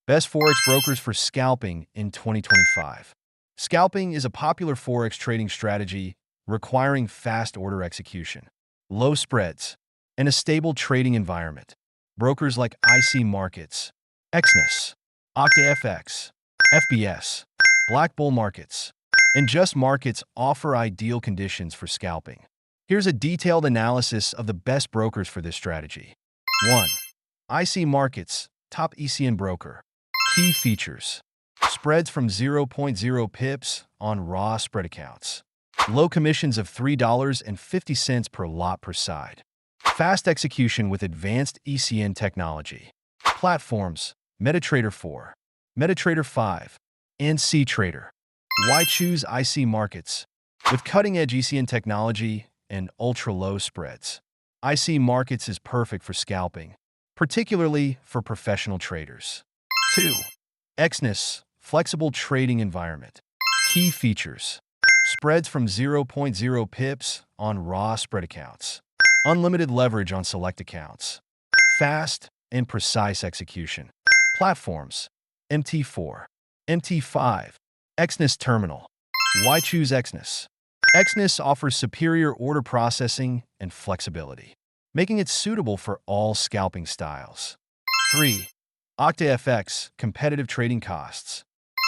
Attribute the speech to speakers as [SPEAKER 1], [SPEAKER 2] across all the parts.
[SPEAKER 1] Best Forex brokers for scalping in 2025. Scalping is a popular Forex trading strategy requiring fast order execution, low spreads, and a stable trading environment. Brokers like IC Markets, Exness, OctaFX, FBS, Black Bull Markets, and Just Markets offer ideal conditions for scalping. Here's a detailed analysis of the best brokers for this strategy. 1. IC Markets, top ECN broker. Key features: spreads from zero point zero pips on raw spread accounts, low commissions of $3.50 per lot per side, fast execution with advanced ECN technology. Platforms: MetaTrader 4, MetaTrader 5, and CTrader. Why choose IC Markets? With cutting-edge ECN technology and ultra-low spreads, IC Markets is perfect for scalping, particularly for professional traders. 2. Exness, flexible trading environment. Key features: spreads from zero point zero pips on raw spread accounts, unlimited leverage on select accounts, fast and precise execution. Platforms: MT4, MT5, Exness Terminal. Why choose Exness? Exness offers superior order processing and flexibility, making it suitable for all scalping styles. 3. OctaFX, competitive trading costs.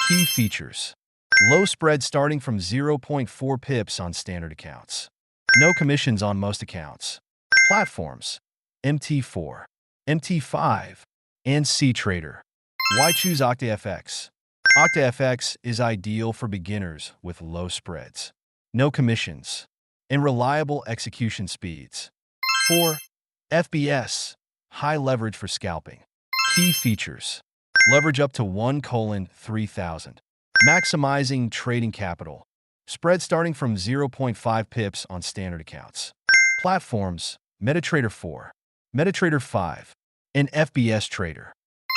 [SPEAKER 1] Key features: low spread starting from zero point 0.4 pips on standard accounts, no commissions on most accounts. Platforms: MT4, MT5, and CTrader. Why choose OctaFX? OctaFX is ideal for beginners with low spreads, no commissions, and reliable execution speeds. 4. FBS, high leverage for scalping. Key features: leverage up to 1:3000, maximizing trading capital, spread starting from zero point 0.5 pips on standard accounts. Platforms: MetaTrader 4, MetaTrader 5, and FBS Trader.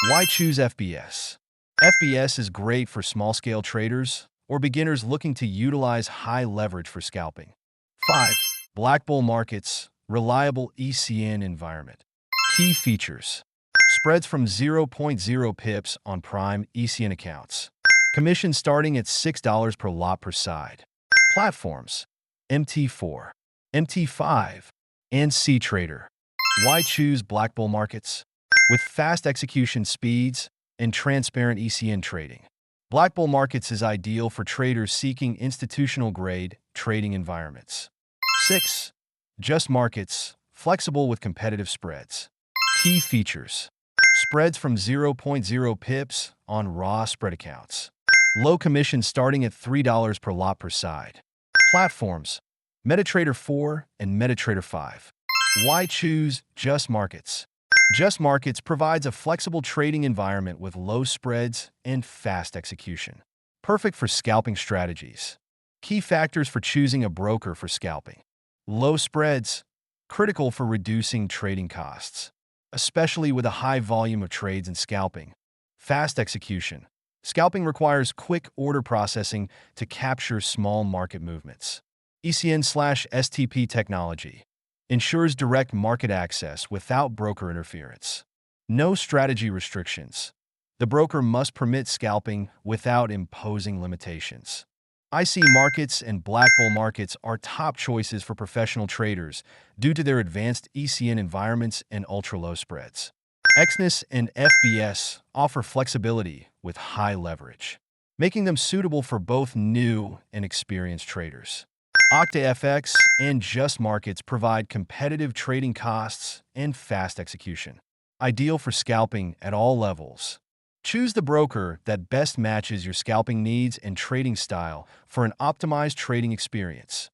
[SPEAKER 1] Why choose FBS? FBS is great for small-scale traders or beginners looking to utilize high leverage for scalping. 5. Black Bull Markets, reliable ECN environment. Key features: spreads from zero point zero pips on prime ECN accounts, commission starting at $6 per lot per side. Platforms: MT4, MT5, and CTrader. Why choose Black Bull Markets? With fast execution speeds and transparent ECN trading, Black Bull Markets is ideal for traders seeking institutional-grade trading environments. 6. Just Markets, flexible with competitive spreads. Key features: spreads from zero point zero pips on raw spread accounts, low commission starting at $3 per lot per side. Platforms: MetaTrader 4 and MetaTrader 5. Why choose Just Markets? Just Markets provides a flexible trading environment with low spreads and fast execution, perfect for scalping strategies. Key factors for choosing a broker for scalping: low spreads, critical for reducing trading costs, especially with a high volume of trades and scalping. Fast execution: scalping requires quick order processing to capture small market movements. ECN/STP technology ensures direct market access without broker interference. No strategy restrictions: the broker must permit scalping without imposing limitations. IC Markets and Black Bull Markets are top choices for professional traders due to their advanced ECN environments and ultra-low spreads. Exness and FBS offer flexibility with high leverage, making them suitable for both new and experienced traders. OctaFX and Just Markets provide competitive trading costs and fast execution, ideal for scalping at all levels. Choose the broker that best matches your scalping needs and trading style for an optimized trading experience.